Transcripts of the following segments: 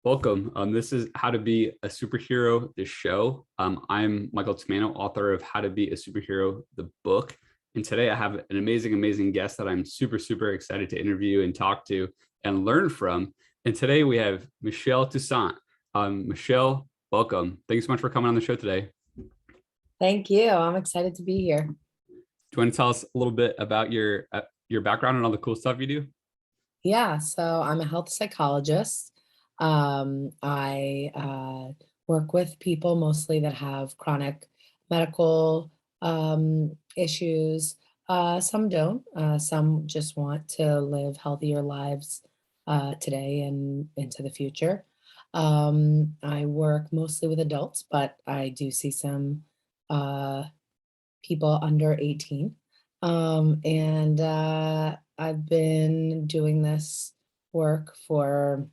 Welcome. This is How to Be a Superhero, the show. I'm Michael Toussaint, author of How to Be a Superhero, the book. And today I have an amazing guest that I'm super excited to interview and talk to and learn from. And today we have Michelle Toussaint. Michelle, welcome. Thanks so much for coming on the show today. Thank you. I'm excited to be here. Do you want to tell us a little bit about your background and all the cool stuff you do? Yeah, so I'm a health psychologist. I work with people mostly that have chronic medical issues. Some don't. Some just want to live healthier lives today and into the future. I work mostly with adults, but I do see some uh, people under 18. And I've been doing this work for,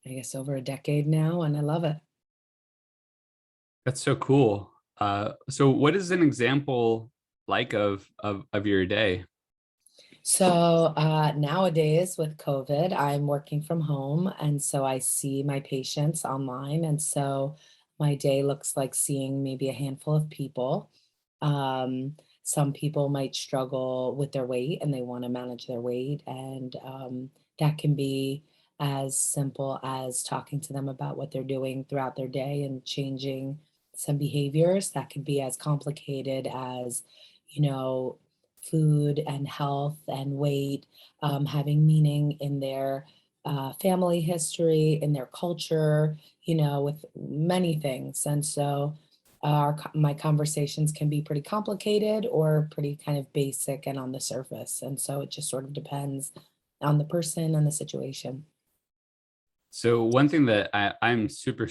I guess, over a decade now, and I love it. That's so cool. So what is an example like of your day? So nowadays with COVID, I'm working from home, and so I see my patients online, and so my day looks like seeing maybe a handful of people. Some people might struggle with their weight and they want to manage their weight, and that can be as simple as talking to them about what they're doing throughout their day and changing some behaviors. That could be as complicated as, you know, food and health and weight having meaning in their family history, in their culture, with many things. And so my conversations can be pretty complicated or pretty kind of basic and on the surface. And so it just sort of depends on the person and the situation. So one thing that I'm super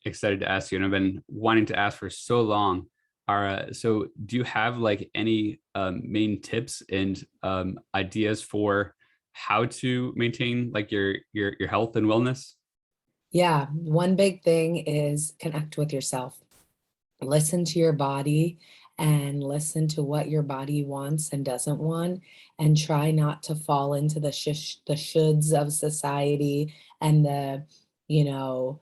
excited to ask you, and I've been wanting to ask for so long, are so do you have like any main tips and ideas for how to maintain like your health and wellness? Yeah, one big thing is connect with yourself. Listen to your body and listen to what your body wants and doesn't want, and try not to fall into the shoulds of society and the, you know,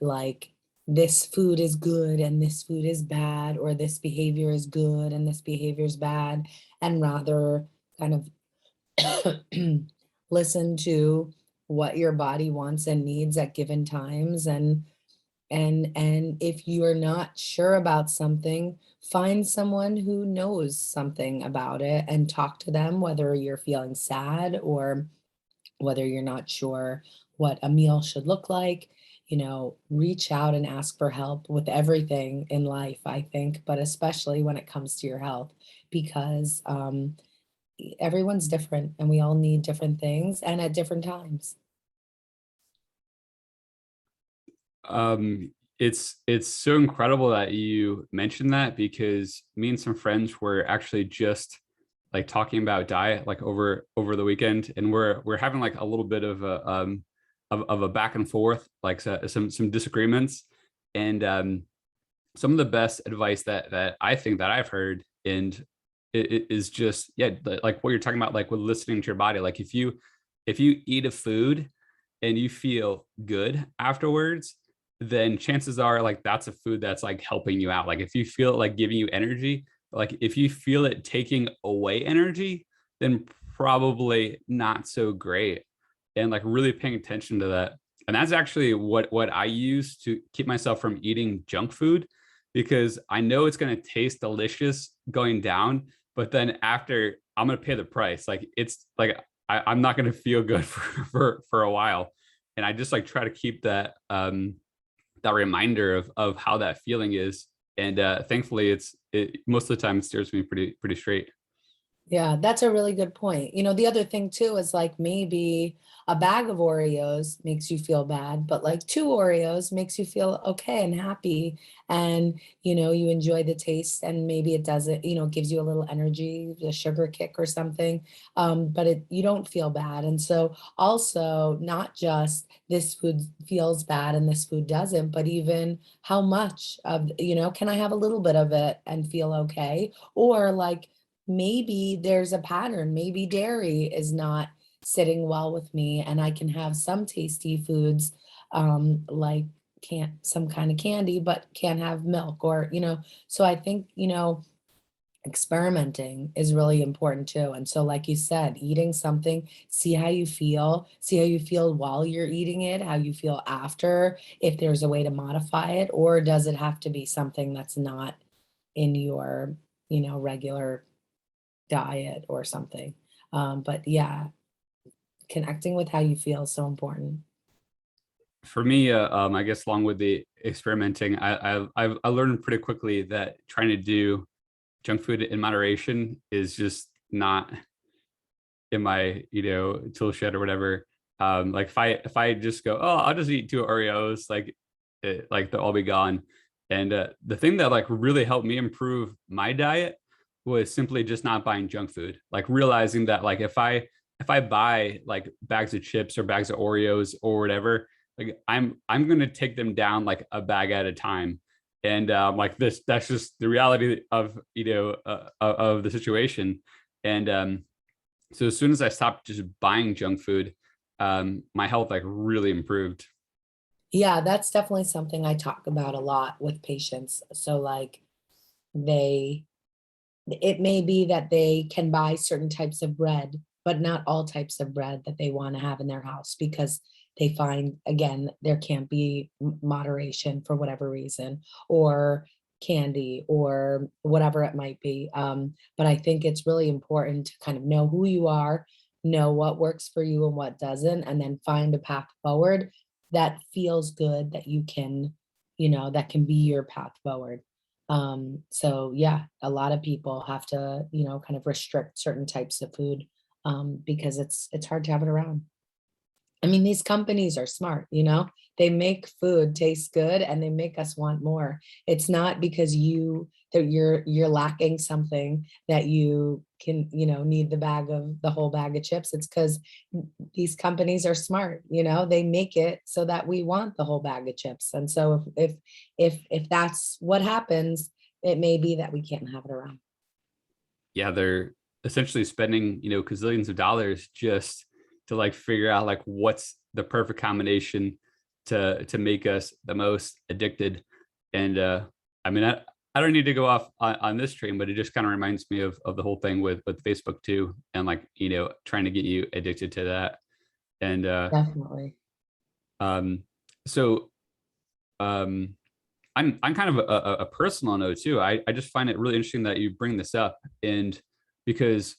like this food is good and this food is bad, or this behavior is good and this behavior is bad, and rather kind of listen to what your body wants and needs at given times. And if you're not sure about something, find someone who knows something about it and talk to them, whether you're feeling sad or whether you're not sure what a meal should look like. Reach out and ask for help with everything in life, I think, but especially when it comes to your health, because everyone's different and we all need different things and at different times. It's so incredible that you mentioned that, because me and some friends were actually just like talking about diet like over the weekend, and we're having like a little bit of a back and forth, like some disagreements. And some of the best advice that I think that I've heard, and it is just, yeah, like what you're talking about, like with listening to your body. Like if you eat a food and you feel good afterwards, then chances are like that's a food that's like helping you out. Like if you feel it like giving you energy, like if you feel it taking away energy, then probably not so great. And like really paying attention to that. And that's actually what I use to keep myself from eating junk food, because I know it's going to taste delicious going down, but then after I'm going to pay the price. Like it's like I'm not going to feel good for a while. And I just like try to keep that reminder of how that feeling is. And thankfully it most of the time it steers me pretty straight. Yeah, that's a really good point. The other thing too is like maybe a bag of Oreos makes you feel bad, but like two Oreos makes you feel okay and happy. And, you enjoy the taste, and maybe it doesn't, gives you a little energy, a sugar kick or something. But you don't feel bad. And so also not just this food feels bad and this food doesn't, but even how much of, can I have a little bit of it and feel okay? Or like, maybe there's a pattern. Maybe dairy is not sitting well with me, and I can have some tasty foods, like can't some kind of candy, but can't have milk, or, so I think, experimenting is really important too. And so, like you said, eating something, see how you feel while you're eating it, how you feel after, if there's a way to modify it, or does it have to be something that's not in your, regular diet or something. But yeah, connecting with how you feel is so important. For me, I guess along with the experimenting, I learned pretty quickly that trying to do junk food in moderation is just not in my, tool shed or whatever. Like if I just go, oh, I'll just eat two Oreos, like they'll all be gone. And the thing that like really helped me improve my diet was simply just not buying junk food. Like realizing that like if I buy like bags of chips or bags of Oreos or whatever, like I'm gonna take them down like a bag at a time. And like that's just the reality of of the situation. And so as soon as I stopped just buying junk food, my health like really improved. Yeah, that's definitely something I talk about a lot with patients. So like they it may be that they can buy certain types of bread, but not all types of bread that they want to have in their house, because they find, again, there can't be moderation for whatever reason, or candy, or whatever it might be. But I think it's really important to kind of know who you are, know what works for you and what doesn't, and then find a path forward that feels good, that you can, that can be your path forward. So yeah, a lot of people have to, kind of restrict certain types of food, because it's hard to have it around. I mean, these companies are smart, they make food taste good and they make us want more. It's not because you're lacking something that you can, need the whole bag of chips. It's because these companies are smart, they make it so that we want the whole bag of chips. And so if that's what happens, it may be that we can't have it around. Yeah, they're essentially spending, gazillions of dollars just to like figure out like what's the perfect combination to make us the most addicted. And I mean, I don't need to go off on this train, but it just kind of reminds me of the whole thing with Facebook too, and like, trying to get you addicted to that. And Definitely. um so um I'm kind of a personal note too. I just find it really interesting that you bring this up. And because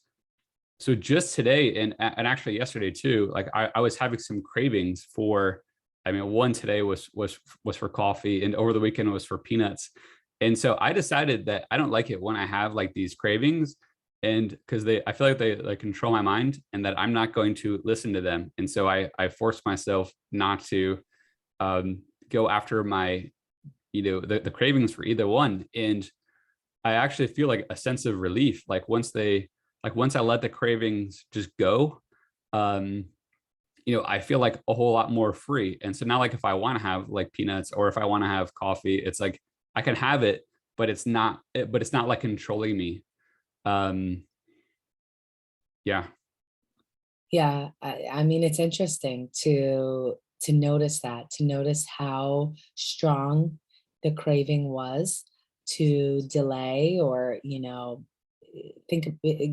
so just today and actually yesterday too, like I was having some cravings for, I mean, one today was for coffee, and over the weekend was for peanuts. And so I decided that I don't like it when I have like these cravings, and because I feel like they like control my mind, and that I'm not going to listen to them. And so I forced myself not to go after my, the cravings for either one. And I actually feel like a sense of relief. Once I let the cravings just go, um, I feel like a whole lot more free. And so now, like, if I want to have like peanuts or if I want to have coffee, it's like I can have it, but it's not like controlling me. Um, yeah. Yeah, I mean, it's interesting to notice that, to notice how strong the craving was, to delay, or,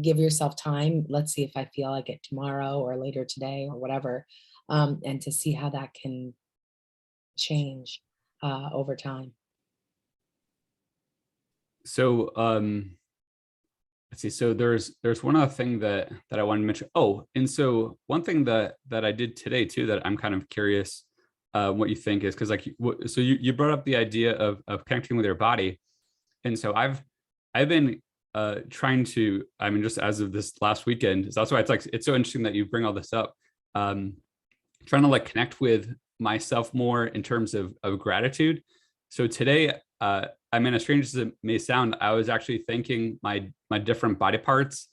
give yourself time. Let's see if I feel like it tomorrow or later today or whatever, and to see how that can change over time. So let's see. So there's one other thing that I wanted to mention. Oh, and so one thing that I did today too that I'm kind of curious what you think is, because like so you brought up the idea of connecting with your body. And so I've been trying to, I mean, just as of this last weekend, so that's why it's so interesting that you bring all this up. Um, Trying to like connect with myself more in terms of gratitude. So today, I mean, as strange as it may sound, I was actually thanking my different body parts.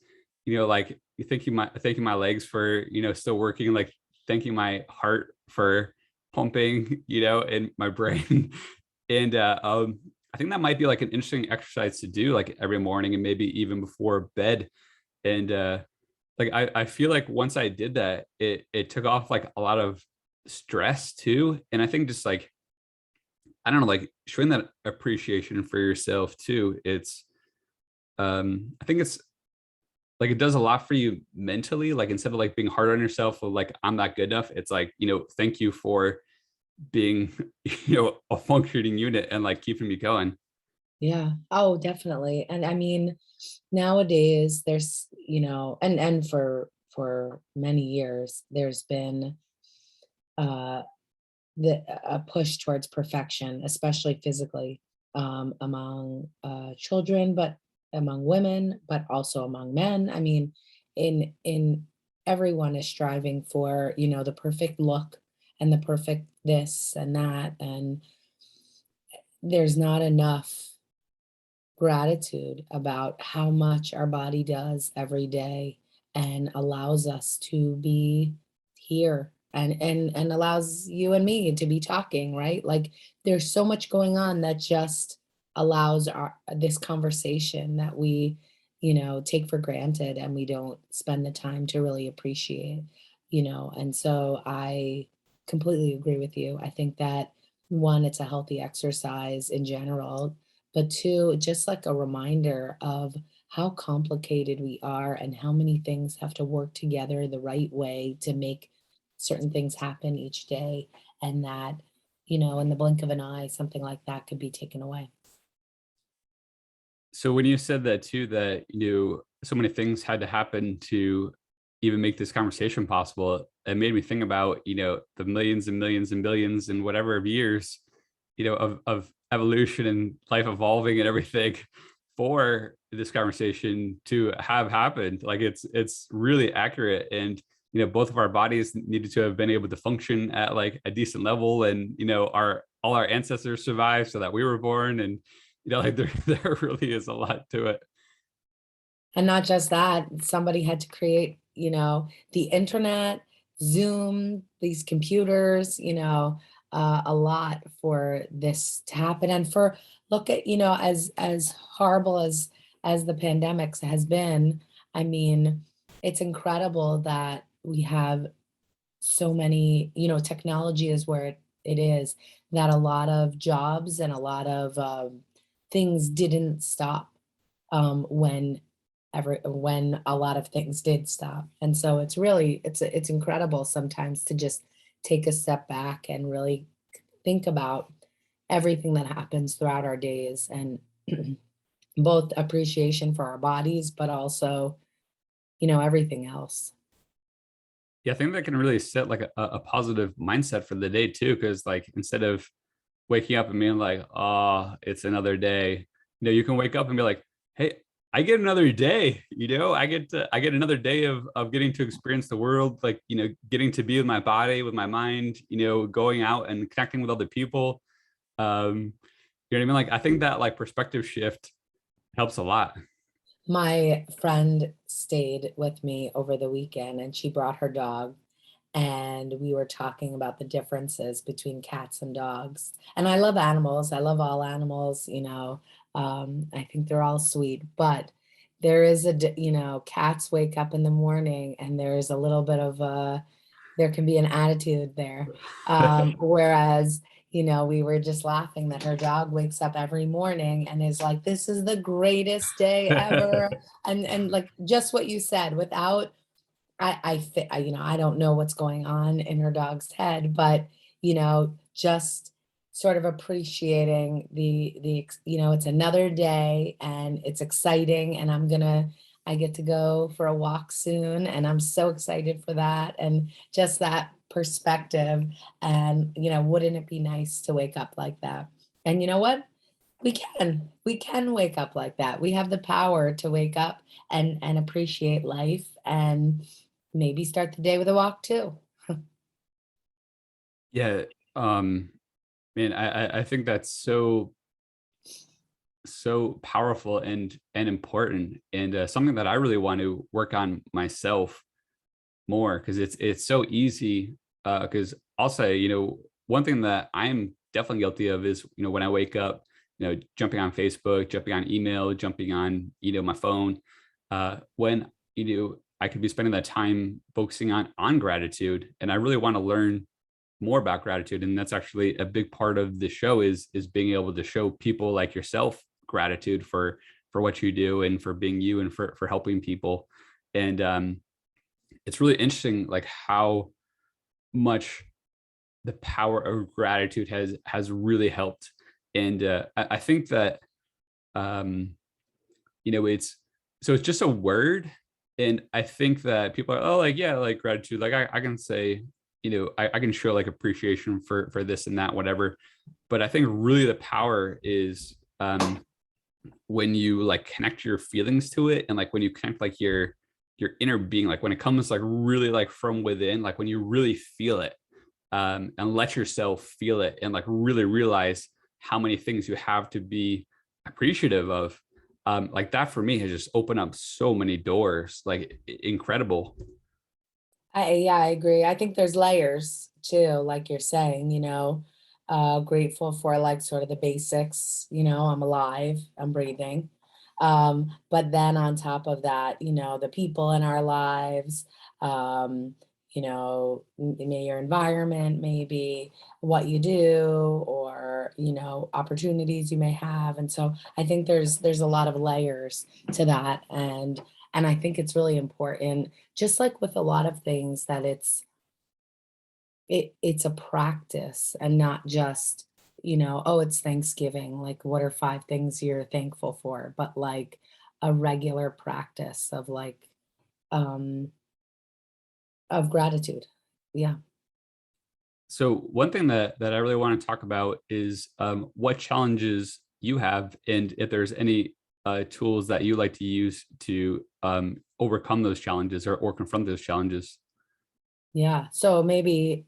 Like thanking my legs for still working, like thanking my heart for pumping, in my brain. And I think that might be like an interesting exercise to do like every morning and maybe even before bed. And like I feel like once I did that, it took off like a lot of stress too. And I think just like, I don't know, like showing that appreciation for yourself too. I think it's like it does a lot for you mentally. Like instead of like being hard on yourself of like I'm not good enough, it's like, thank you for being, a functioning unit and like keeping me going. Yeah. Oh, definitely. And I mean, nowadays there's, and for many years there's been uh a push towards perfection, especially physically, among children, but among women, but also among men. I mean, in everyone is striving for, the perfect look and the perfect this and that, and there's not enough gratitude about how much our body does every day and allows us to be here and allows you and me to be talking, right? Like there's so much going on that just allows this conversation that we, take for granted and we don't spend the time to really appreciate, and so I completely agree with you. I think that one, it's a healthy exercise in general, but two, just like a reminder of how complicated we are and how many things have to work together the right way to make certain things happen each day. And that, in the blink of an eye, something like that could be taken away. So when you said that too, that so many things had to happen to even make this conversation possible, it made me think about the millions and millions and billions and whatever of years, of evolution and life evolving and everything for this conversation to have happened. Like it's really accurate, and both of our bodies needed to have been able to function at like a decent level, and our all our ancestors survived so that we were born, and like there really is a lot to it. And not just that, somebody had to create, the internet, Zoom, these computers, a lot for this to happen. And for look at, as horrible as the pandemics has been, I mean, it's incredible that we have so many, technology is where it is, that a lot of jobs and a lot of things didn't stop when when a lot of things did stop. And so it's really it's incredible sometimes to just take a step back and really think about everything that happens throughout our days and both appreciation for our bodies, but also, everything else. Yeah, I think that can really set like a positive mindset for the day too, because like instead of waking up and being like, oh, it's another day, you can wake up and be like, hey, I get another day, I get another day of getting to experience the world, like, getting to be with my body, with my mind, going out and connecting with other people. You know what I mean? Like I think that like perspective shift helps a lot. My friend stayed with me over the weekend and she brought her dog, and we were talking about the differences between cats and dogs. And I love animals. I love all animals, I think they're all sweet, but there is cats wake up in the morning and there's a little bit of there can be an attitude there. Whereas, we were just laughing that her dog wakes up every morning and is like, this is the greatest day ever. And like just what you said, without I don't know what's going on in her dog's head, but, just sort of appreciating it's another day and it's exciting and I get to go for a walk soon and I'm so excited for that. And just that perspective. And, wouldn't it be nice to wake up like that? And you know what? We can wake up like that. We have the power to wake up and appreciate life and maybe start the day with a walk too. Yeah. Um, Man, I think that's so powerful and important, and something that I really want to work on myself more, because it's so easy. Because I'll say, one thing that I'm definitely guilty of is, when I wake up, jumping on Facebook, jumping on email, jumping on my phone. When I could be spending that time focusing on gratitude. And I really want to learn more about gratitude. And that's actually a big part of the show is being able to show people like yourself gratitude for what you do and for being you and for helping people. And it's really interesting like how much the power of gratitude has really helped. And I think that um it's so it's just a word. And I think that people are, oh, like, yeah, like gratitude, like I can say, I can show like appreciation for this and that, whatever. But I think really the power is when you like connect your feelings to it, and like when you connect like your inner being, like when it comes like really like from within, like when you really feel it, and let yourself feel it and like really realize how many things you have to be appreciative of. Like that for me has just opened up so many doors, like incredible. Yeah, I agree. I think there's layers too, like you're saying, grateful for like sort of the basics, I'm alive, I'm breathing. But then on top of that, the people in our lives, um, may your environment, maybe what you do, or, opportunities you may have. And so I think there's a lot of layers to that. And I think it's really important, just like with a lot of things, that it's a practice and not just, oh, it's Thanksgiving, like what are 5 things you're thankful for, but like a regular practice of like um of gratitude. Yeah. So one thing that I really want to talk about is what challenges you have, and if there's any tools that you like to use to overcome those challenges or confront those challenges. Yeah. So maybe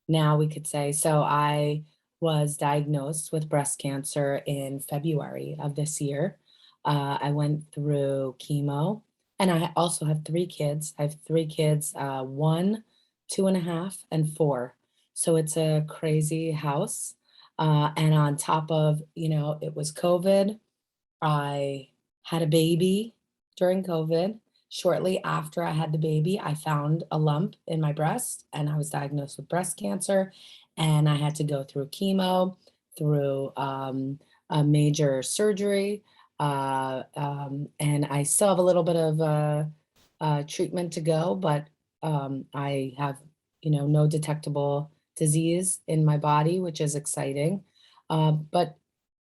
now we could say, so I was diagnosed with breast cancer in February of this year. I went through chemo, and I also have 3 kids. I have 3 kids, 1, 2.5, and 4. So it's a crazy house. And on top of, it was COVID. I had a baby during COVID. Shortly after I had the baby, I found a lump in my breast and I was diagnosed with breast cancer. And I had to go through chemo, through a major surgery. And I still have a little bit of treatment to go, but I have, no detectable disease in my body, which is exciting. But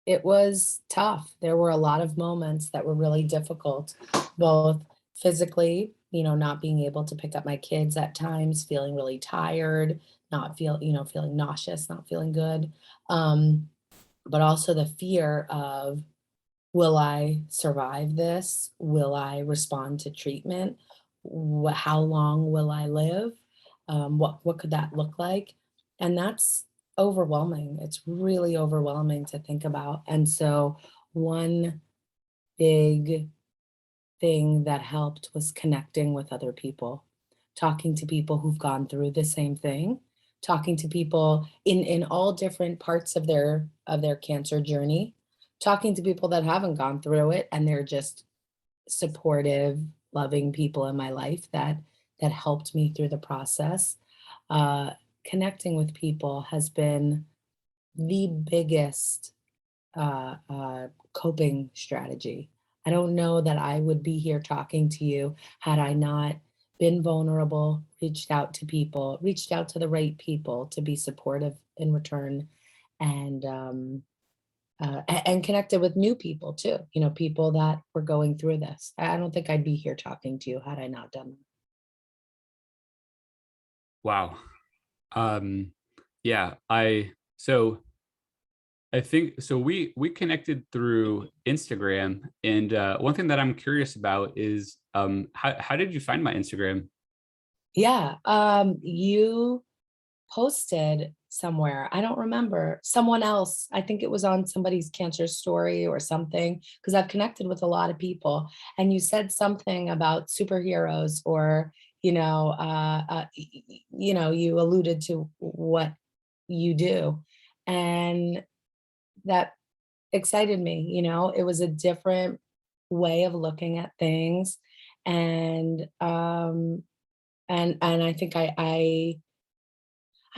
it was tough. There were a lot of moments that were really difficult, both physically, not being able to pick up my kids at times, feeling really tired, not feel, feeling nauseous, not feeling good. Um, but also the fear of, will I survive this? Will I respond to treatment? How long will I live? What could that look like? And that's overwhelming. It's really overwhelming to think about. And so one big thing that helped was connecting with other people, talking to people who've gone through the same thing, talking to people in all different parts of their cancer journey, talking to people that haven't gone through it and they're just supportive, loving people in my life that helped me through the process. Uh, Connecting with people has been the biggest coping strategy. I don't know that I would be here talking to you had I not been vulnerable, reached out to people, reached out to the right people to be supportive in return, and and connected with new people too. People that were going through this. I don't think I'd be here talking to you had I not done that. Wow. Um, yeah, I think so. We connected through Instagram, and one thing that I'm curious about is how did you find my Instagram? Yeah, you posted somewhere. I don't remember. Someone else, I think it was on somebody's cancer story or something, because I've connected with a lot of people. And you said something about superheroes, or, you alluded to what you do. And that excited me. It was a different way of looking at things. And I think I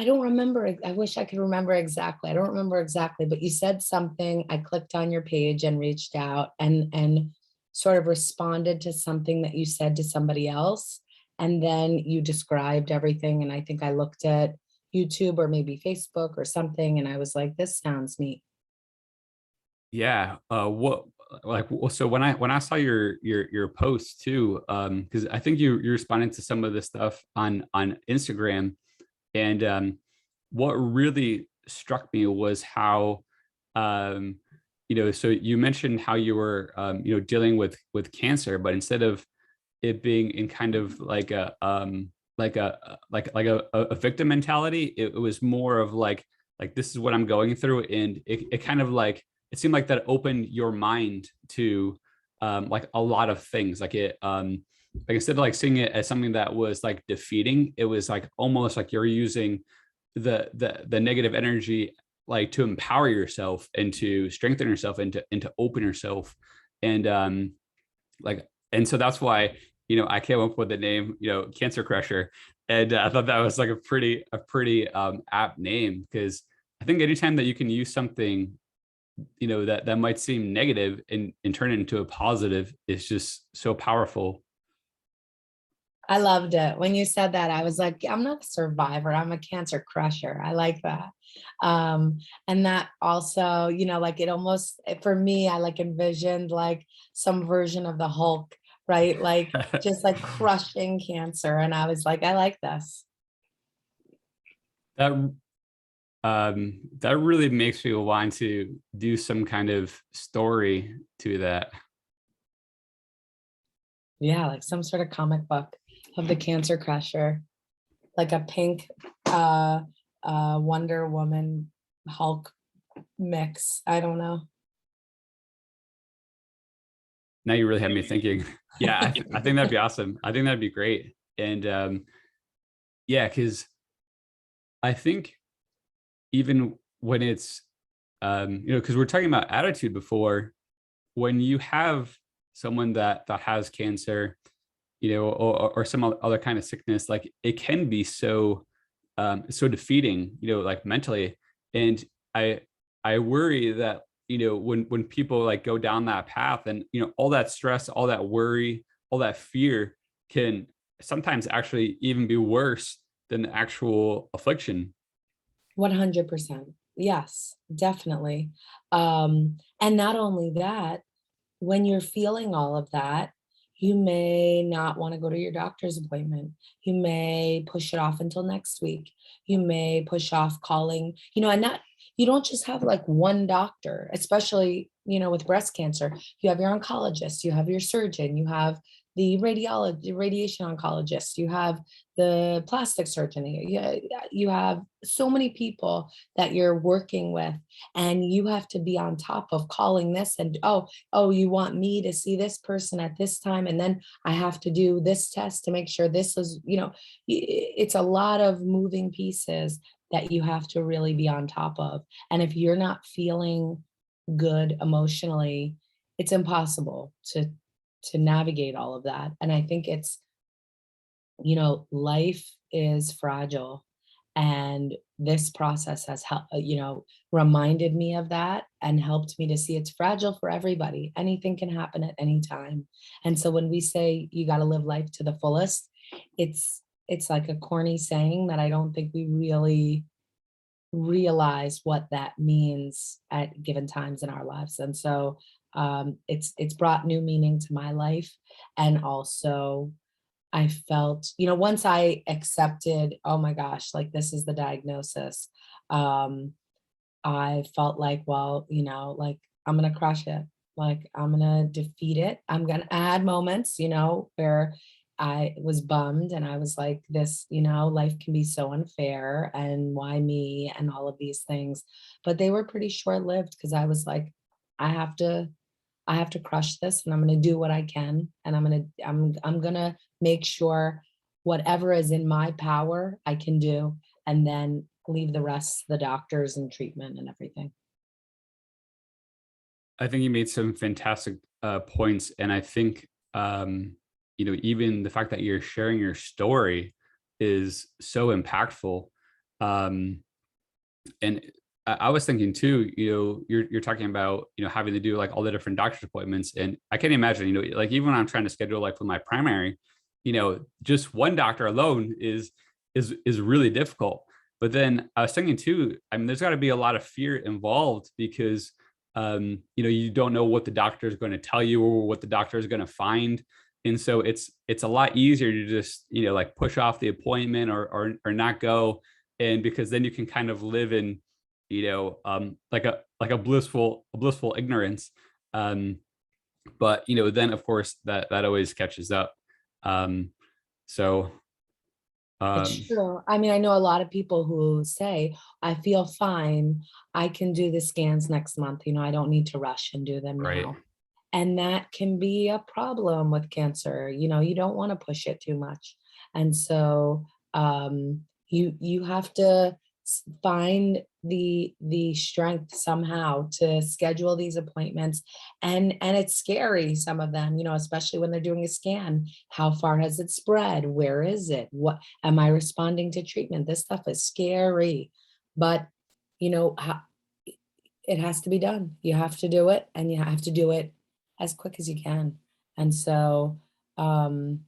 don't remember. I wish I could remember exactly. I don't remember exactly, but you said something. I clicked on your page and reached out and sort of responded to something that you said to somebody else. And then you described everything. And I think I looked at YouTube or maybe Facebook or something, and I was like, this sounds neat. Yeah. What so when I saw your post too, because I think you responded to some of the stuff on Instagram, and what really struck me was how um, so you mentioned how you were dealing with cancer, but instead of it being in kind of like a victim mentality, it was more of like this is what I'm going through, and it kind of like it seemed like that opened your mind to like a lot of things. Like instead of like seeing it as something that was like defeating, it was like almost like you're using the negative energy like to empower yourself and to strengthen yourself and to open yourself. And like and so that's why I came up with the name, Cancer Crusher. And I thought that was like a pretty apt name, because I think anytime that you can use something that might seem negative and turn it into a positive is just so powerful. I loved it. When you said that, I was like, I'm not a survivor, I'm a cancer crusher. I like that. And that also, like it almost, for me, I like envisioned like some version of the Hulk, right? Like just like crushing cancer. And I was like, I like this. that that really makes me want to do some kind of story to that. Yeah, like some sort of comic book of the cancer crusher, like a pink uh Wonder Woman Hulk mix. I don't know. Now you really have me thinking. Yeah, I think that'd be awesome. I think that'd be great. And yeah, because I think even when it's because we're talking about attitude before, when you have someone that has cancer, or some other kind of sickness, like it can be so defeating, like mentally. And I I worry that when people like go down that path, and all that stress, all that worry, all that fear can sometimes actually even be worse than the actual affliction. 100%. Yes, definitely. And not only that, when you're feeling all of that, you may not want to go to your doctor's appointment. You may push it off until next week. You may push off calling, and not, you don't just have like one doctor, especially, with breast cancer. You have your oncologist, you have your surgeon, you have the radiology, radiation oncologist, you have the plastic surgeon, you have so many people that you're working with, and you have to be on top of calling this and oh, you want me to see this person at this time, and then I have to do this test to make sure this is, it's a lot of moving pieces that you have to really be on top of. And if you're not feeling good emotionally, it's impossible to navigate all of that. And I think it's, life is fragile, and this process has helped, reminded me of that and helped me to see it's fragile for everybody. Anything can happen at any time. And so when we say you got to live life to the fullest, it's like a corny saying that I don't think we really realize what that means at given times in our lives. And so it's brought new meaning to my life. And also I felt, once I accepted, oh my gosh, like this is the diagnosis, um, I felt like, well, like I'm gonna crush it. Like I'm gonna defeat it. I had moments, where I was bummed and I was like, this, life can be so unfair and why me and all of these things. But they were pretty short-lived because I was like, I have to I have to crush this, and I'm going to do what I can, and I'm going to make sure whatever is in my power I can do, and then leave the rest to the doctors and treatment and everything. I think you made some fantastic points, and I think even the fact that you're sharing your story is so impactful. And I was thinking too, you're talking about, having to do like all the different doctor's appointments. And I can imagine, like even when I'm trying to schedule like with my primary, just one doctor alone is really difficult. But then I was thinking too, I mean, there's got to be a lot of fear involved because, you don't know what the doctor is going to tell you or what the doctor is going to find. And so it's a lot easier to just, like push off the appointment or not go. And because then you can kind of live in, like a blissful ignorance. But then of course that always catches up. Um, so It's um, true. I mean, I know a lot of people who say, I feel fine. I can do the scans next month. I don't need to rush and do them right. now. And that can be a problem with cancer. You don't want to push it too much. And so you have to find the strength somehow to schedule these appointments. And it's scary, some of them, especially when they're doing a scan. How far has it spread? Where is it? What am I responding to treatment? This stuff is scary. But how, it has to be done. You have to do it, and you have to do it as quick as you can. And so um,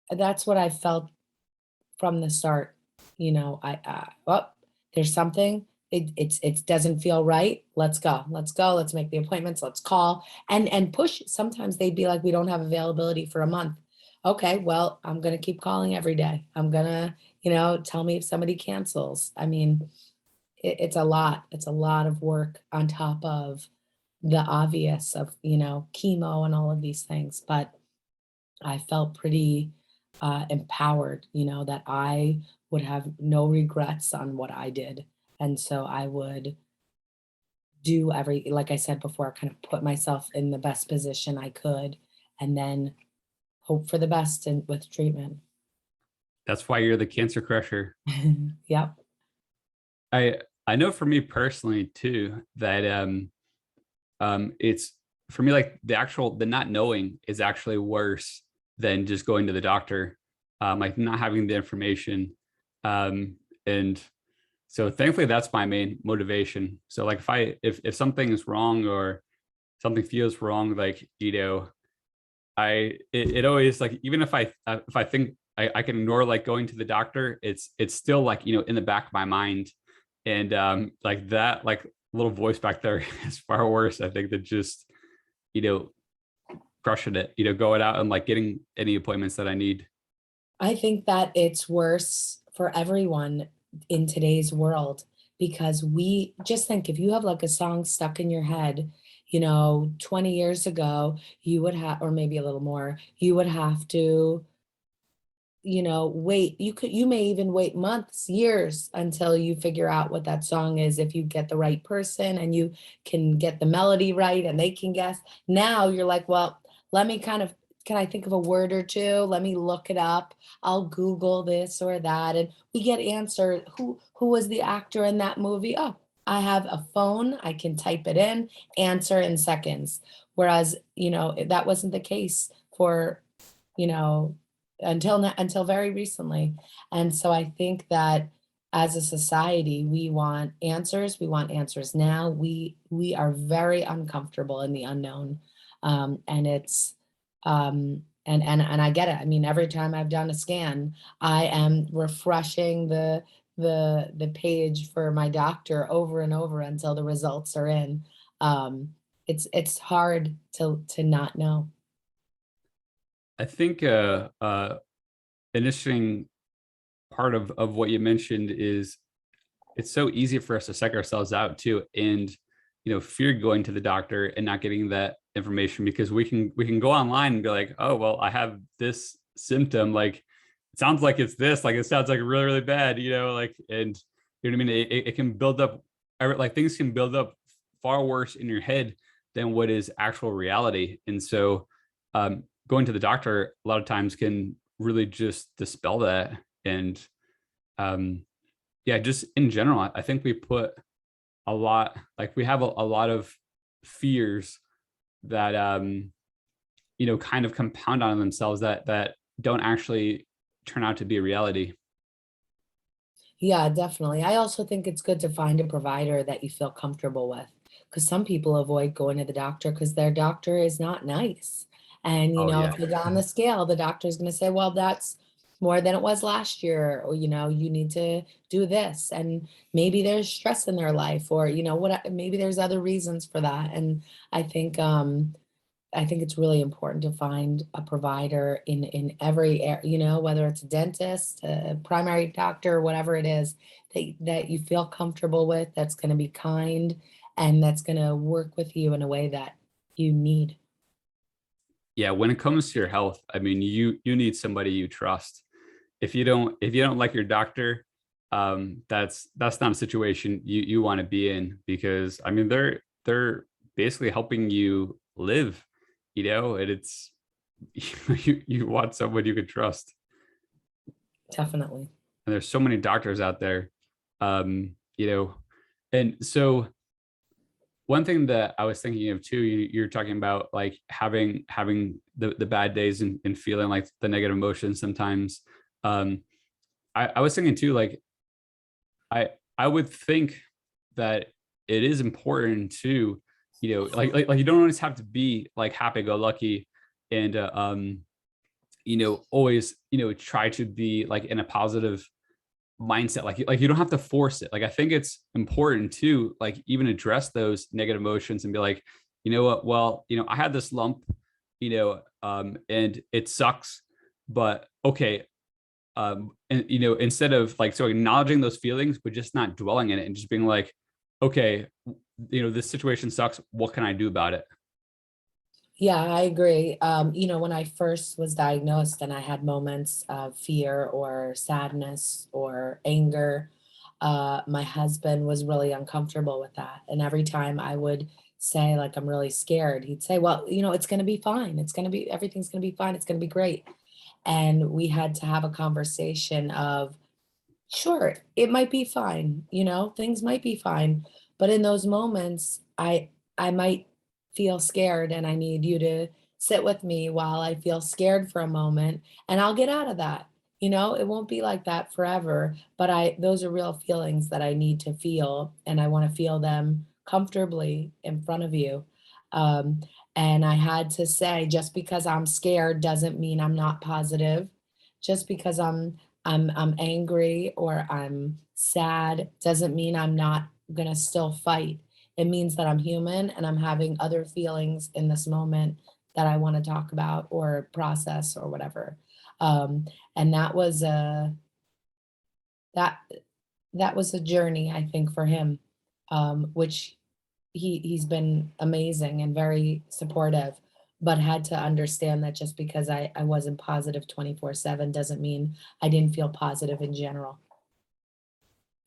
that's what I felt from the start. Oh, there's something. It doesn't feel right. Let's go. Let's go. Let's make the appointments. Let's call and push. Sometimes they'd be like, we don't have availability for a month. Okay, well, I'm gonna keep calling every day. I'm gonna, tell me if somebody cancels. I mean, it's a lot. It's a lot of work on top of the obvious of, chemo and all of these things. But I felt pretty empowered, that I would have no regrets on what I did. And so I would do like I said before, kind of put myself in the best position I could and then hope for the best with treatment. That's why you're the cancer crusher. Yep. I know for me personally too that it's for me like the not knowing is actually worse than just going to the doctor, like not having the information. And so thankfully that's my main motivation. So like if something is wrong or something feels wrong, like it always like, even if I think I can ignore like going to the doctor, it's still like in the back of my mind. And like that like little voice back there is far worse, I think, than just you know crushing it, going out and like getting any appointments that I need. I think that it's worse for everyone in today's world because we just think if you have like a song stuck in your head, 20 years ago, you would have, or maybe a little more, you would have to, wait. You may even wait months, years until you figure out what that song is. If you get the right person and you can get the melody right and they can guess. Now you're like, well, let me can I think of a word or two? Let me look it up. I'll Google this or that. And we get answer. Who was the actor in that movie? Oh, I have a phone. I can type it in, answer in seconds. Whereas, that wasn't the case for, you know, until very recently. And so I think that as a society, we want answers. We want answers now. We are very uncomfortable in the unknown. And it's and I get it. I mean, every time I've done a scan, I am refreshing the page for my doctor over and over until the results are in. It's hard to not know. I think an interesting part of what you mentioned is it's so easy for us to psych ourselves out too, and fear going to the doctor and not getting that information, because we can go online and be like, oh well, I have this symptom, like it sounds like it's this, like it sounds like really really bad, like, and you know what I mean, it can build up, like things can build up far worse in your head than what is actual reality. And so going to the doctor a lot of times can really just dispel that. And um yeah, just in general, I think we put a lot, like we have a lot of fears that kind of compound on themselves that don't actually turn out to be a reality. Yeah, definitely. I also think it's good to find a provider that you feel comfortable with, because some people avoid going to the doctor because their doctor is not nice. And, Oh if yeah. you go on the scale, the doctor is going to say, well, that's more than it was last year, or, you need to do this. And maybe there's stress in their life, or, maybe there's other reasons for that. And I think, I think it's really important to find a provider in every area, whether it's a dentist, a primary doctor, whatever it is, that you feel comfortable with, that's going to be kind, and that's going to work with you in a way that you need. Yeah, when it comes to your health, I mean, you need somebody you trust. If you don't like your doctor, that's not a situation you want to be in, because I mean they're basically helping you live, and it's you want someone you can trust. Definitely. And there's so many doctors out there, you know, and so one thing that I was thinking of too, you're talking about like having the bad days and feeling like the negative emotions sometimes. Um, I was thinking too, like I I would think that it is important to, like you don't always have to be like happy go lucky and always try to be like in a positive mindset. Like you don't have to force it. Like I think it's important to like even address those negative emotions and be like, you know what, well, I had this lump, and it sucks, but okay. And instead of like so acknowledging those feelings but just not dwelling in it and just being like, okay, this situation sucks, what can I do about it? Yeah, I agree. When I first was diagnosed and I had moments of fear or sadness or anger, my husband was really uncomfortable with that. And every time I would say, like, I'm really scared, he'd say, well, it's going to be fine. Everything's going to be fine. It's going to be great. And we had to have a conversation of, sure, it might be fine, things might be fine, but in those moments, I might feel scared and I need you to sit with me while I feel scared for a moment and I'll get out of that. It won't be like that forever, but those are real feelings that I need to feel and I want to feel them comfortably in front of you. Um, and I had to say, just because I'm scared doesn't mean I'm not positive. Just because I'm angry or I'm sad doesn't mean I'm not gonna still fight. It means that I'm human and I'm having other feelings in this moment that I want to talk about or process or whatever. Um, and that that was a journey, I think, for him, which he's been amazing and very supportive, but had to understand that just because I wasn't positive 24/7 doesn't mean I didn't feel positive in general,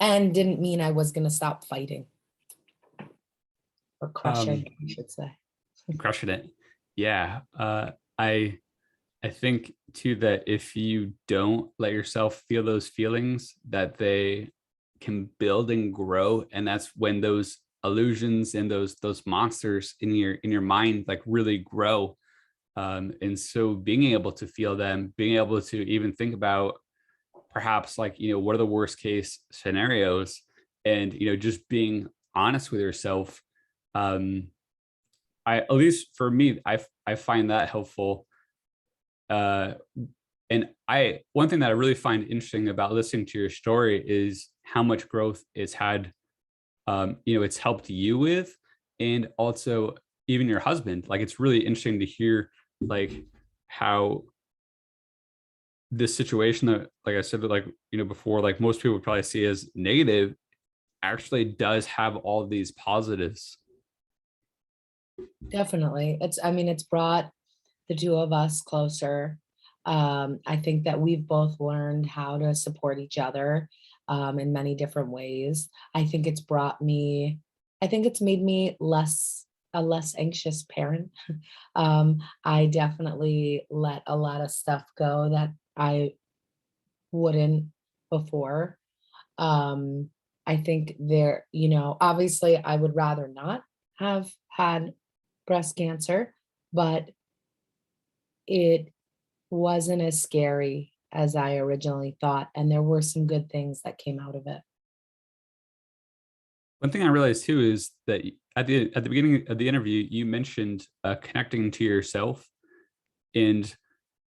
and didn't mean I was gonna stop fighting or um crushing, I should say. Crushing it. Yeah. I think too that if you don't let yourself feel those feelings, that they can build and grow, and that's when those illusions and those monsters in your mind like really grow. And so being able to feel them, being able to even think about perhaps like what are the worst case scenarios, and just being honest with yourself. I At least for me, I find that helpful. Uh, and I one thing that I really find interesting about listening to your story is how much growth it's had. It's helped you with, and also even your husband. Like it's really interesting to hear like how this situation that, like I said, like before, like most people would probably see as negative, actually does have all of these positives. Definitely. I mean, it's brought the 2 of us closer. I think that we've both learned how to support each other, in many different ways. I think it's made me a less anxious parent. I definitely let a lot of stuff go that I wouldn't before. Um, I think obviously I would rather not have had breast cancer, but it wasn't as scary as I originally thought, and there were some good things that came out of it. One thing I realized too is that at the beginning of the interview, you mentioned connecting to yourself, and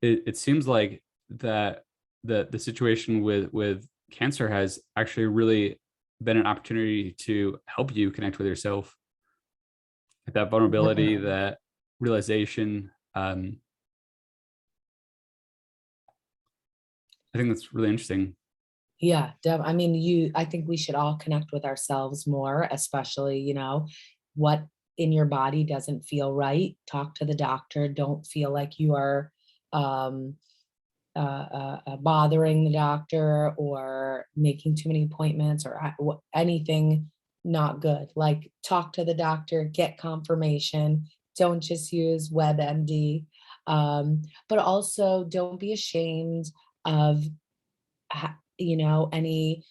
it seems like that the situation with cancer has actually really been an opportunity to help you connect with yourself. Like that vulnerability, Definitely. that realization. I think that's really interesting. Yeah, I mean, I think we should all connect with ourselves more, especially, what in your body doesn't feel right. Talk to the doctor. Don't feel like you are um, bothering the doctor or making too many appointments or anything not good. Like, talk to the doctor, get confirmation. Don't just use WebMD. But also, don't be ashamed of any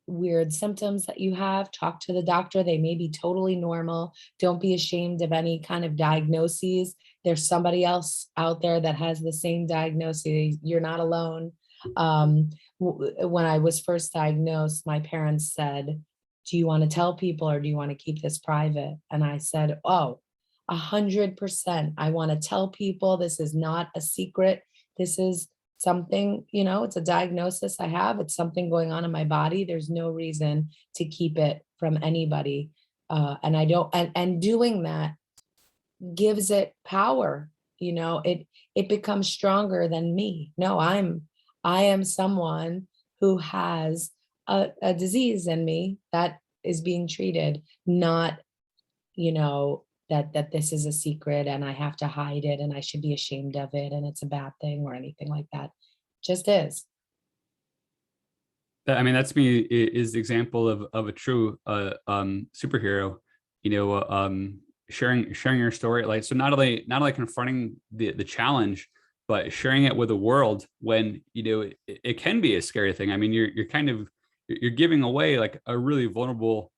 weird symptoms that you have. Talk to the doctor. They may be totally normal. Don't be ashamed of any kind of diagnoses. There's somebody else out there that has the same diagnosis. You're not alone. When I was first diagnosed, my parents said, "Do you want to tell people or do you want to keep this private?" And I said, "Oh, 100%. I want to tell people. This is not a secret. This is something, it's a diagnosis I have. It's something going on in my body. There's no reason to keep it from anybody." And I don't, and doing that gives it power. It becomes stronger than me. No, I am someone who has a disease in me that is being treated, not, that this is a secret and I have to hide it and I should be ashamed of it and it's a bad thing or anything like that. Just is. I mean, that's me is the example of a true superhero. You know, sharing your story, like, so not only confronting the challenge, but sharing it with the world when it can be a scary thing. I mean, you're kind of you're giving away like a really vulnerable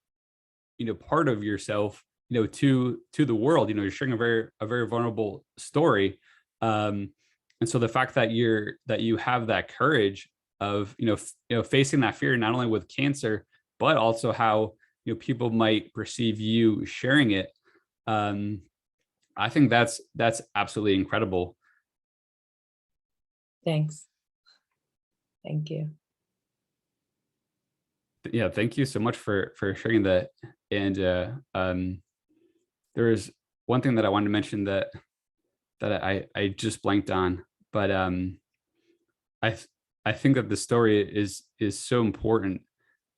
part of yourself to the world. You're sharing a very vulnerable story, and so the fact that you have that courage of facing that fear, not only with cancer but also how people might perceive you sharing it. um I think that's absolutely incredible. Thanks. Thank you. Yeah, thank you so much for sharing that. And there is one thing that I wanted to mention that I just blanked on, but I th- I think that the story is so important,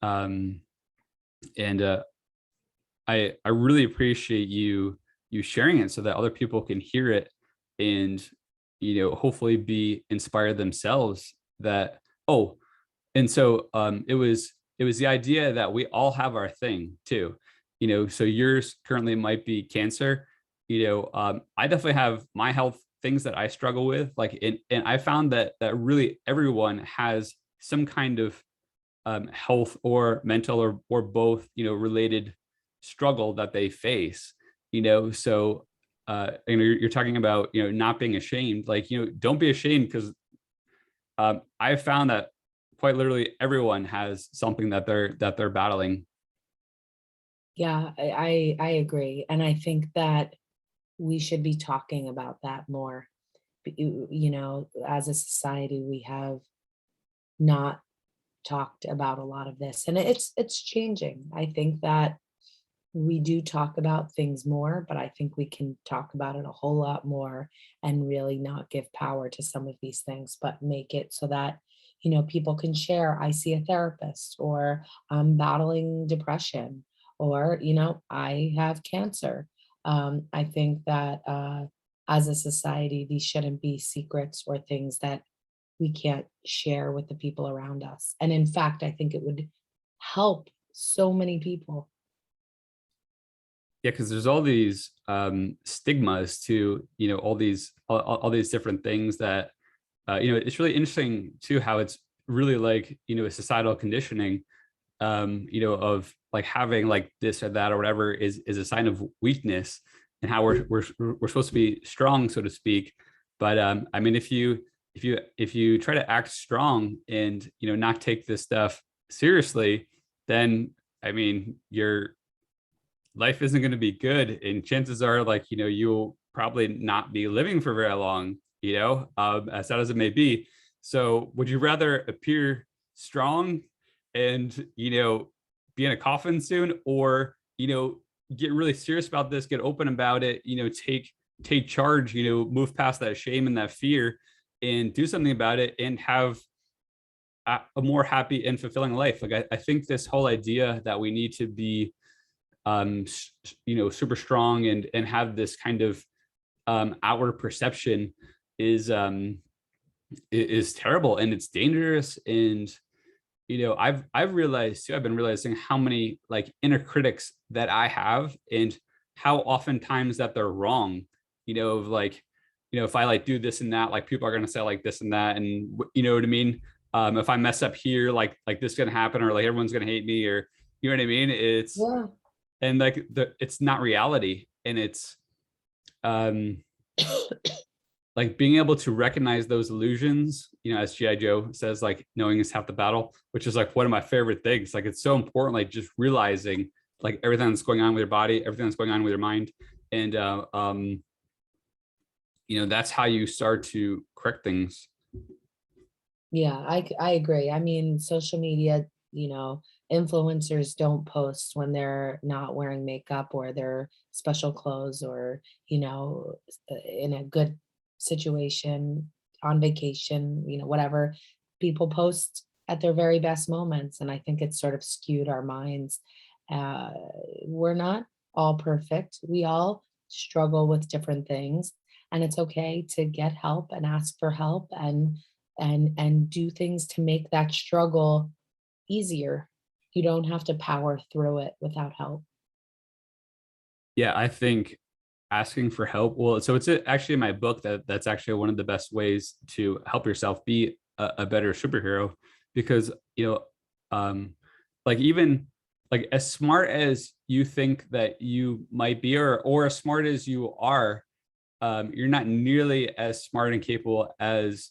um, and I really appreciate you sharing it so that other people can hear it and hopefully be inspired themselves. That oh, and so it was the idea that we all have our thing too. So yours currently might be cancer. I definitely have my health things that I struggle with, like, and I found that really everyone has some kind of health or mental or both related struggle that they face. So you're talking about not being ashamed, like, don't be ashamed, because I found that quite literally everyone has something that they're battling. Yeah, I agree. And I think that we should be talking about that more. As a society, we have not talked about a lot of this, and it's changing. I think that we do talk about things more, but I think we can talk about it a whole lot more and really not give power to some of these things, but make it so that, people can share. I see a therapist, or I'm battling depression, or, I have cancer. I think that as a society, these shouldn't be secrets or things that we can't share with the people around us. And in fact, I think it would help so many people. Yeah, because there's all these stigmas to all these different things that it's really interesting too, how it's really like a societal conditioning, of like having like this or that or whatever is a sign of weakness, and how we're supposed to be strong, so to speak. But I mean, if you try to act strong and, you know, not take this stuff seriously, then I mean, your life isn't going to be good, and chances are, like, you know, you'll probably not be living for very long, you know, as sad as it may be. So would you rather appear strong and, you know, be in a coffin soon, or, you know, get really serious about this, get open about it, you know, take charge, you know, move past that shame and that fear and do something about it and have a more happy and fulfilling life? Like, I think this whole idea that we need to be, you know, super strong and have this kind of outward perception is is terrible, and it's dangerous. And, you know, I've realized too, I've been realizing how many like inner critics that I have, and how oftentimes that they're wrong. You know, of like, you know, if I like do this and that, like people are gonna say like this and that, and you know what I mean. If I mess up here, like this is gonna happen, or like everyone's gonna hate me, or you know what I mean. It's Yeah. and like it's not reality, and it's um like being able to recognize those illusions, you know, as GI Joe says, like knowing is half the battle, which is like one of my favorite things. Like, it's so important, like just realizing like everything that's going on with your body, everything that's going on with your mind. And you know, that's how you start to correct things. Yeah, I agree. I mean, social media, you know, influencers don't post when they're not wearing makeup or their special clothes, or, you know, in a good situation, on vacation, you know, whatever. People post at their very best moments, and I think it's sort of skewed our minds. Uh, we're not all perfect. We all struggle with different things, and it's okay to get help and ask for help, and do things to make that struggle easier. You don't have to power through it without help. Yeah, I think asking for help. Well, so it's actually in my book that that's actually one of the best ways to help yourself be a better superhero, because, you know, um, like even like as smart as you think that you might be, or as smart as you are, you're not nearly as smart and capable as,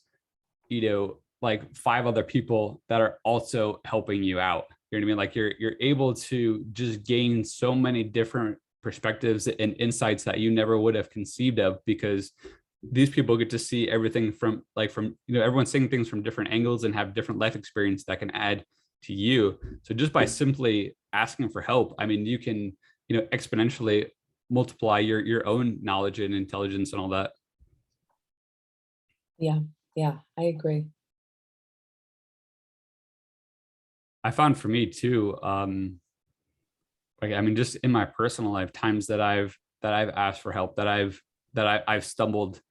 you know, like five other people that are also helping you out. You know what I mean? Like you're able to just gain so many different perspectives and insights that you never would have conceived of, because these people get to see everything from you know, everyone's seeing things from different angles and have different life experience that can add to you. So just by simply asking for help, I mean, you can, you know, exponentially multiply your own knowledge and intelligence and all that. Yeah, yeah, I agree. I found for me too, like, I mean, just in my personal life, times that I've asked for help, I've stumbled,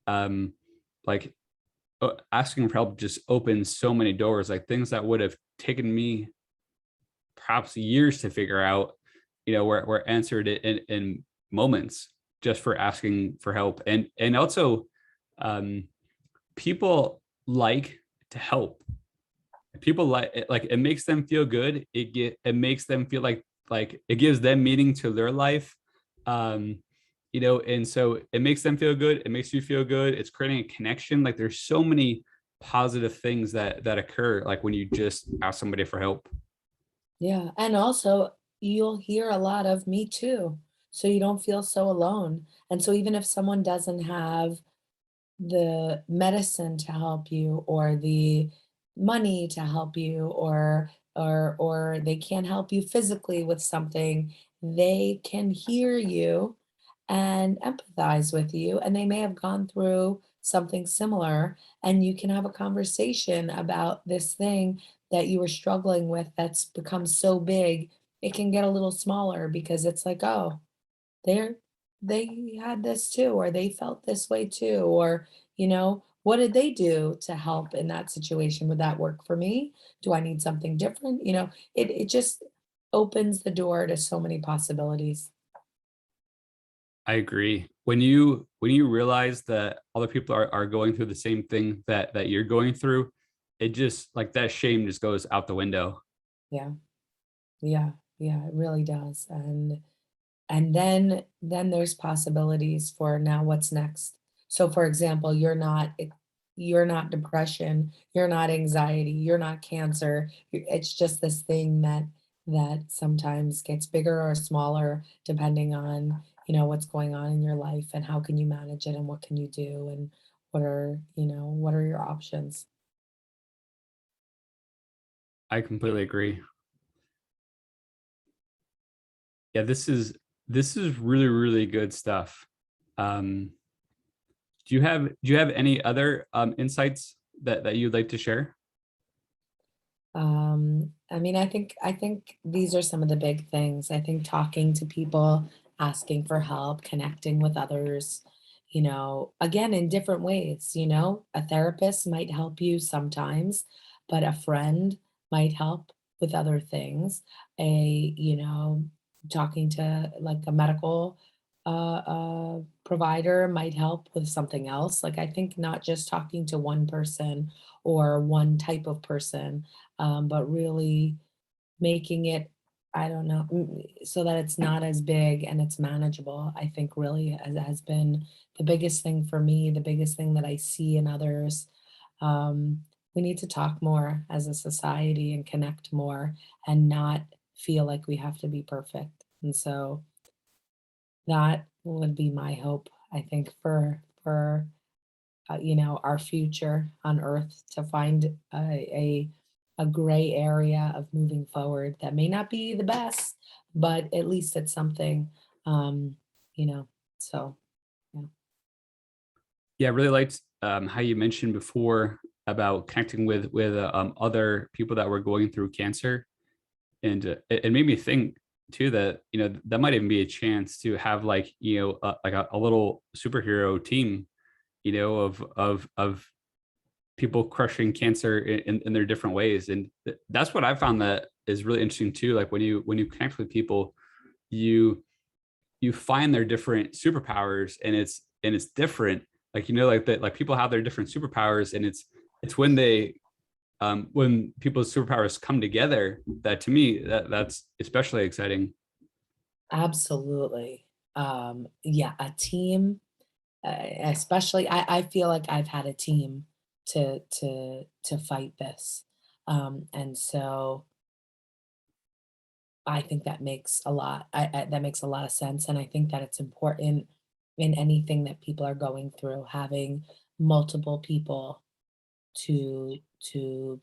um, like asking for help just opens so many doors, like things that would have taken me perhaps years to figure out, you know, were answered in moments just for asking for help. And also, um, people like to help. People like it makes them feel good. It makes them feel like it gives them meaning to their life. Um, you know, and so it makes them feel good. It makes you feel good. It's creating a connection. Like, there's so many positive things that occur like when you just ask somebody for help. Yeah, and also you'll hear a lot of "me too," so you don't feel so alone. And so even if someone doesn't have the medicine to help you, or the money to help you, or they can't help you physically with something, they can hear you and empathize with you, and they may have gone through something similar, and you can have a conversation about this thing that you were struggling with that's become so big. It can get a little smaller because it's like, oh, they're they had this too, or they felt this way too, or, you know, what did they do to help in that situation? Would that work for me? Do I need something different? You know, it just opens the door to so many possibilities. I agree. When you realize that other people are going through the same thing that you're going through, it just like that shame just goes out the window. Yeah. Yeah. Yeah, it really does. And then there's possibilities for now what's next. So for example, you're not depression, you're not anxiety, you're not cancer. It's just this thing that sometimes gets bigger or smaller depending on, what's going on in your life and how can you manage it and what can you do and what are your options. I completely agree. Yeah, this is really, really good stuff. Um, do you have any other insights that you'd like to share? I mean, I think these are some of the big things. I think talking to people, asking for help, connecting with others, again, in different ways, a therapist might help you sometimes, but a friend might help with other things. Talking to like a medical provider might help with something else. Like I think not just talking to one person or one type of person, but really making it, I don't know, so that it's not as big and it's manageable, I think really has been the biggest thing for me, the biggest thing that I see in others. Um, we need to talk more as a society and connect more and not feel like we have to be perfect. And so that would be my hope, I think, for our future on Earth to find a gray area of moving forward that may not be the best, but at least it's something, um, you know, so yeah. Yeah, I really liked how you mentioned before about connecting with other people that were going through cancer, and it made me think too that that might even be a chance to have like like a little superhero team, of people crushing cancer in their different ways, and that's what I found that is really interesting too. Like when you connect with people, you you find their different superpowers, and it's different. Like like that, like people have their different superpowers, and it's when people's superpowers come together that to me that's especially exciting. Absolutely. Yeah, a team, especially I feel like I've had a team to fight this. And so I think that makes a lot that makes a lot of sense, and I think that it's important in anything that people are going through, having multiple people to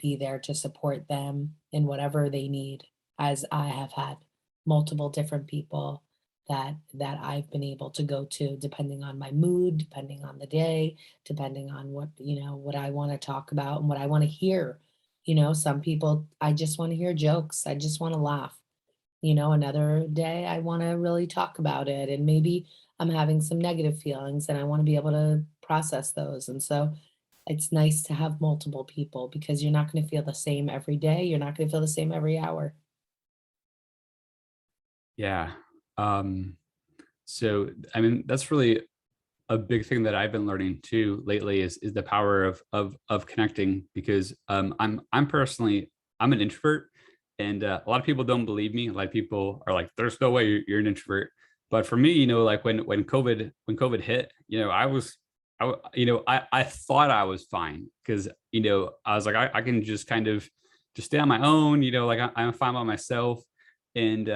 be there to support them in whatever they need, as I have had multiple different people that I've been able to go to depending on my mood, depending on the day, depending on what I wanna talk about and what I wanna hear. Some people, I just wanna hear jokes, I just wanna laugh. Another day I wanna really talk about it, and maybe I'm having some negative feelings and I wanna be able to process those, and so it's nice to have multiple people because you're not gonna feel the same every day, you're not gonna feel the same every hour. Yeah. um so I mean that's really a big thing that I've been learning too lately is the power of connecting, because I'm personally, I'm an introvert, and a lot of people don't believe me. A lot of people are like, "There's no way you're an introvert." But for me, like when COVID hit, I thought I was fine because I was like I can just kind of just stay on my own. Like I'm fine by myself, and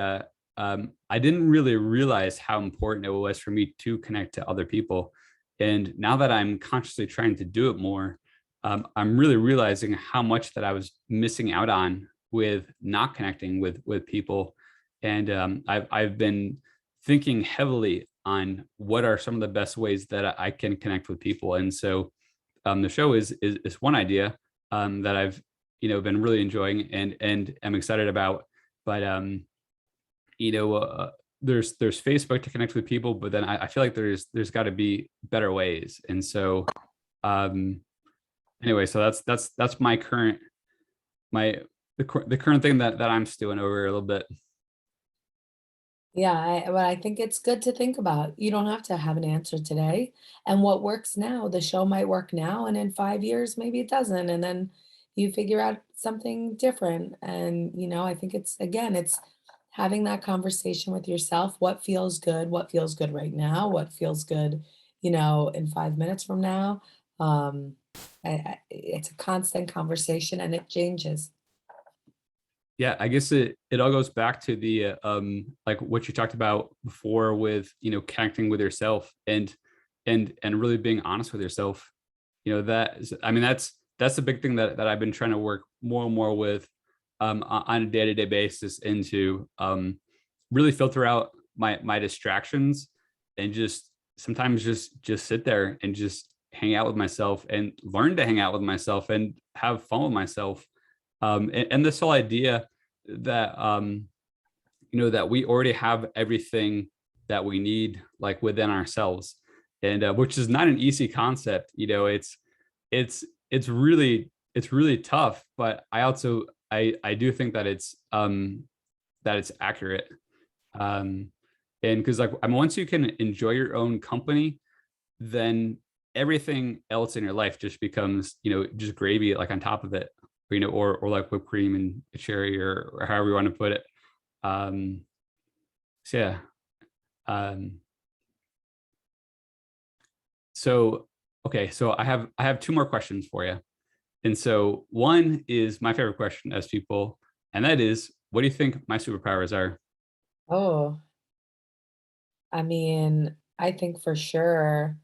I didn't really realize how important it was for me to connect to other people. And now that I'm consciously trying to do it more, I'm really realizing how much that I was missing out on with not connecting with people. And I've been thinking heavily on what are some of the best ways that I can connect with people. And so the show is one idea that I've been really enjoying and am excited about. But you know, there's Facebook to connect with people, but then I feel like there's got to be better ways. And so um, anyway, so that's my current my the current thing that I'm stewing over a little bit. Yeah, but I think it's good to think about. You don't have to have an answer today. And what works now, the show might work now, and in 5 years, maybe it doesn't. And then you figure out something different. And, I think it's having that conversation with yourself. What feels good? What feels good right now? What feels good, in 5 minutes from now. Um, it's a constant conversation and it changes. Yeah, I guess it all goes back to the like what you talked about before with, connecting with yourself and really being honest with yourself. I mean, that's the big thing that I've been trying to work more and more with on a day-to-day basis, into really filter out my distractions, and just sometimes just sit there and just hang out with myself and learn to hang out with myself and have fun with myself. And this whole idea that that we already have everything that we need, like, within ourselves, and which is not an easy concept. It's it's really tough, but I do think that it's accurate. um and because, like, I mean, once you can enjoy your own company, then everything else in your life just becomes, just gravy, like, on top of it, or like whipped cream and a cherry, or however you want to put it. um so yeah. um so okay, so I have two more questions for you. And so one is my favorite question as people, and that is, what do you think my superpowers are? Oh, I mean, I think for sure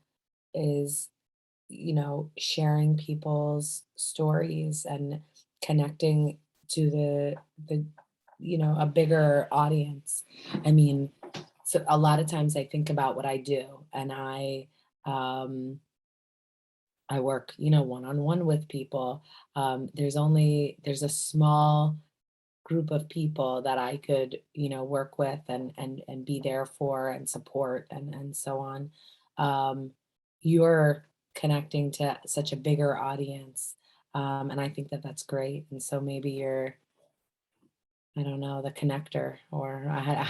is, sharing people's stories and connecting to a bigger audience. I mean, so a lot of times I think about what I do, and um I work, one-on-one with people. There's a small group of people that I could, work with and be there for and support and so on. Um, you're connecting to such a bigger audience, and I think that that's great. And so maybe you're, I don't know, the connector, or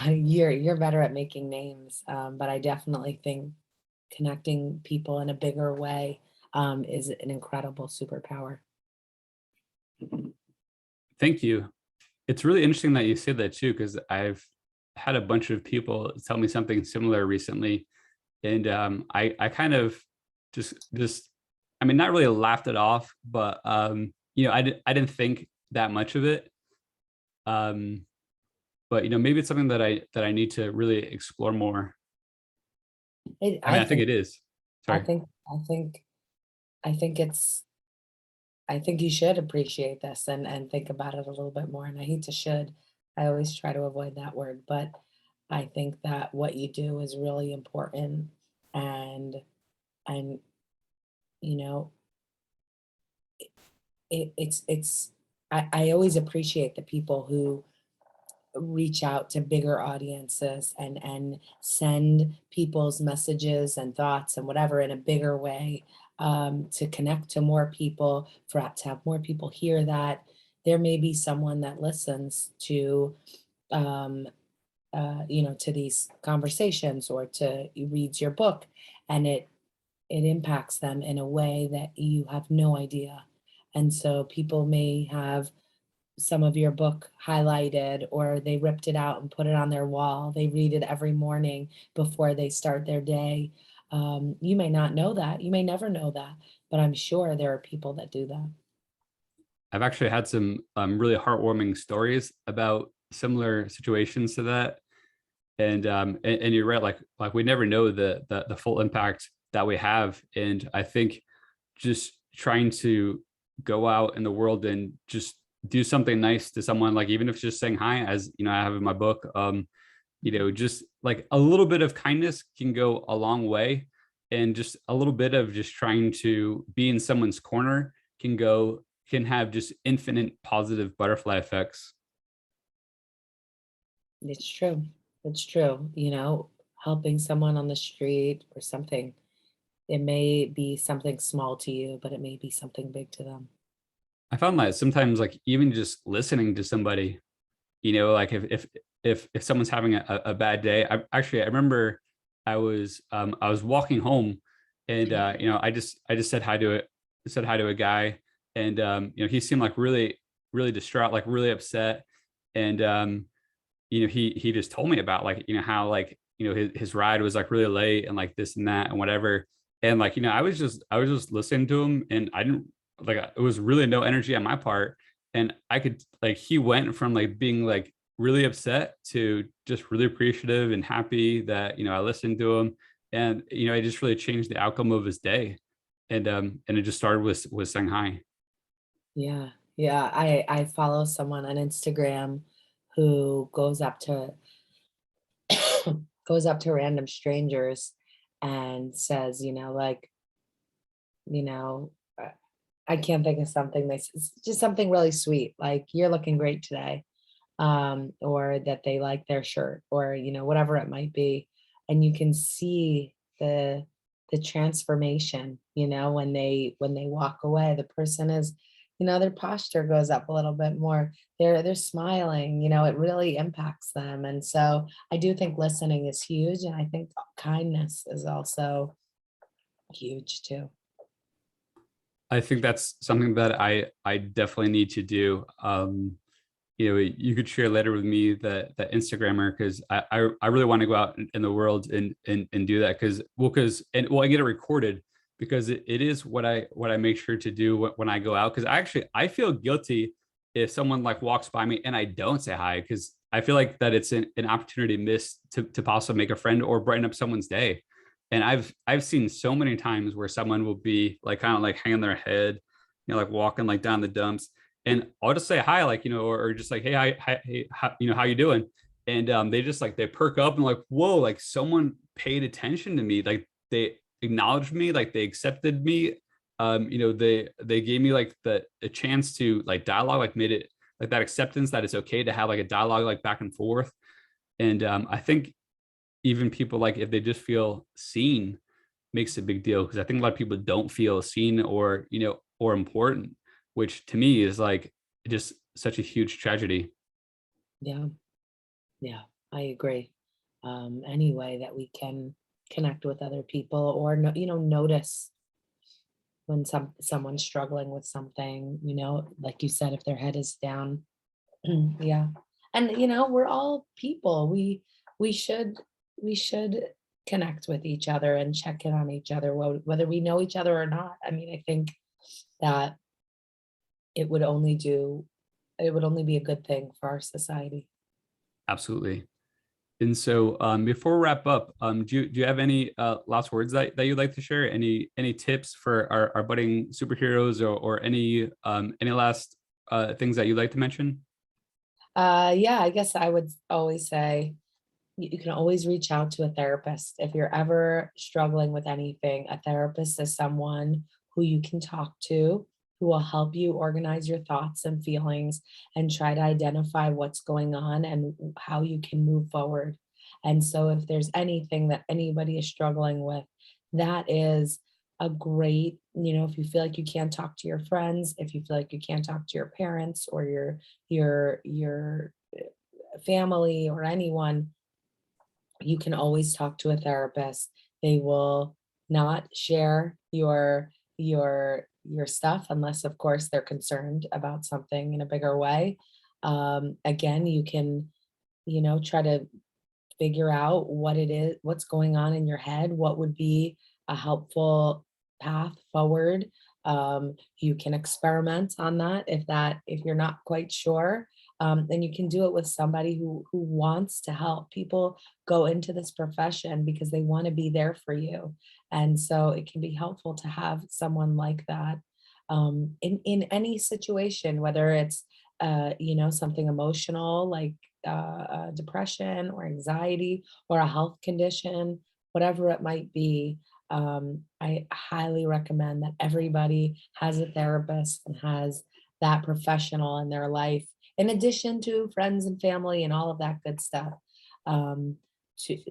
you're better at making names. But I definitely think connecting people in a bigger way is an incredible superpower. Thank you. It's really interesting that you say that too, because I've had a bunch of people tell me something similar recently. And I kind of just I mean, not really laughed it off, but I didn't think that much of it. um but maybe it's something that I need to really explore more. It, I mean, I I think think, it is. I Sorry. think, I think, I think it's I think you should appreciate this and think about it a little bit more. And I hate to should. I always try to avoid that word, but I think that what you do is really important. And and you know, it's I always appreciate the people who reach out to bigger audiences and send people's messages and thoughts and whatever in a bigger way, to connect to more people, to have more people hear that there may be someone that listens to, um, to these conversations, or to reads your book, and it impacts them in a way that you have no idea. And so people may have some of your book highlighted, or they ripped it out and put it on their wall. They read it every morning before they start their day. You may not know that. You may never know that, but I'm sure there are people that do that. I've actually had some really heartwarming stories about similar situations to that. And you're right, like we never know the full impact that we have. And I think just trying to go out in the world and just do something nice to someone, like, even if it's just saying hi, as I have in my book. Just like a little bit of kindness can go a long way, and just a little bit of just trying to be in someone's corner can have just infinite positive butterfly effects. It's true. It's true. Helping someone on the street or something, it may be something small to you, but it may be something big to them. I found that sometimes, like, even just listening to somebody, like, if someone's having a bad day. I remember I was walking home, and I just said hi to a guy. And he seemed like really distraught, like really upset. And he just told me about, like, how, like, his ride was like really late, and like this and that and whatever. And like, I was just listening to him, and I didn't like, it was really no energy on my part. And I could like, he went from like being like really upset to just really appreciative and happy that, I listened to him. And, it just really changed the outcome of his day. And it just started with saying hi. Yeah. Yeah. I follow someone on Instagram who goes up to random strangers and says, like, you know, uh, I can't think of something. It's just something really sweet, like "You're looking great today," or that they like their shirt, or whatever it might be, and you can see the transformation. When they walk away, the person is, their posture goes up a little bit more. They're smiling. It really impacts them, and so I do think listening is huge, and I think kindness is also huge too. I think that's something that I definitely need to do. You could share later with me that Instagrammer, because I really want to go out in the world and do that, because I get it recorded, because it is what I make sure to do when I go out, because I feel guilty if someone like walks by me and I don't say hi, because I feel like that it's an opportunity missed to possibly make a friend or brighten up someone's day. And I've seen so many times where someone will be like kind of like hanging their head, like walking like down the dumps, and I'll just say hi, like, or just like, hey, hey, how you doing? And they just like, they perk up and like, whoa, like someone paid attention to me, like they acknowledged me, like they accepted me. They gave me like a chance to like dialogue, like made it like that acceptance that it's okay to have like a dialogue like back and forth. And I think even people, like if they just feel seen, makes a big deal, because I think a lot of people don't feel seen or important, which to me is like just such a huge tragedy. Yeah. Yeah, I agree. Any way that we can connect with other people, or no, notice when someone's struggling with something, like you said, if their head is down. Yeah. And we're all people. We should connect with each other and check in on each other, whether we know each other or not. I mean, I think that it would only do it would only be a good thing for our society. Absolutely. And so before we wrap up, do you have any last words that you'd like to share? Any tips for our budding superheroes, or any last things that you'd like to mention? Yeah, I guess I would always say you can always reach out to a therapist. If you're ever struggling with anything, a therapist is someone who you can talk to, who will help you organize your thoughts and feelings and try to identify what's going on and how you can move forward. And so, if there's anything that anybody is struggling with, that is a great, if you feel like you can't talk to your friends, if you feel like you can't talk to your parents or your family or anyone, you can always talk to a therapist. They will not share your stuff unless, of course, they're concerned about something in a bigger way. Again, you can, try to figure out what it is, what's going on in your head, what would be a helpful path forward. You can experiment on that if you're not quite sure. And you can do it with somebody who wants to help. People go into this profession because they want to be there for you. And so it can be helpful to have someone like that in any situation, whether it's something emotional like depression or anxiety or a health condition, whatever it might be. I highly recommend that everybody has a therapist and has that professional in their life, in addition to friends and family and all of that good stuff. Um,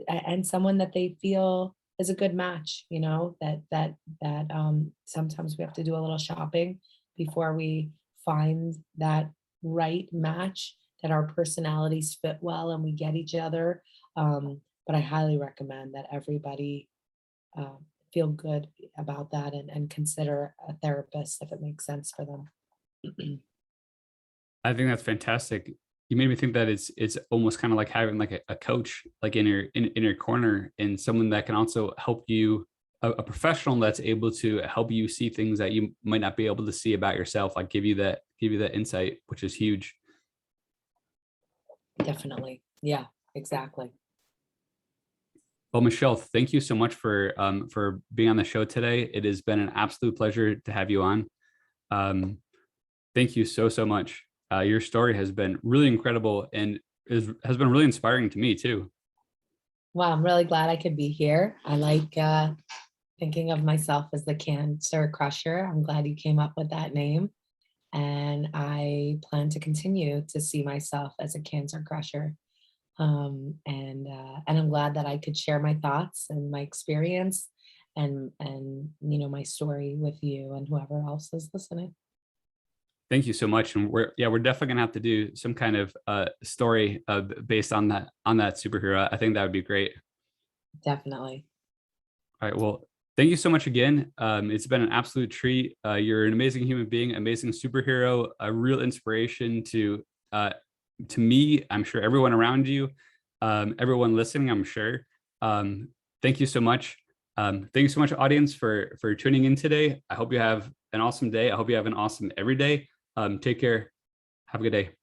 and someone that they feel is a good match. Sometimes we have to do a little shopping before we find that right match, that our personalities fit well and we get each other. But I highly recommend that everybody feel good about that, and consider a therapist if it makes sense for them. I think that's fantastic. You made me think that it's almost kind of like having like a coach like in your corner, and someone that can also help you a professional that's able to help you see things that you might not be able to see about yourself, like give you that insight, which is huge. Definitely. Yeah, exactly. Well, Michelle, thank you so much for being on the show today. It has been an absolute pleasure to have you on. Um, thank you so much. Your story has been really incredible and has been really inspiring to me too. Well, I'm really glad I could be here. I like thinking of myself as the cancer crusher. I'm glad you came up with that name. And I plan to continue to see myself as a cancer crusher. And I'm glad that I could share my thoughts and my experience and my story with you and whoever else is listening. Thank you so much. And we're definitely gonna have to do some kind of story based on that superhero. I think that would be great. Definitely. All right. Well, thank you so much again. It's been an absolute treat. You're an amazing human being, amazing superhero, a real inspiration to me. I'm sure everyone around you, everyone listening. I'm sure. Thank you so much. Thank you so much, audience, for tuning in today. I hope you have an awesome day. I hope you have an awesome every day. Take care. Have a good day.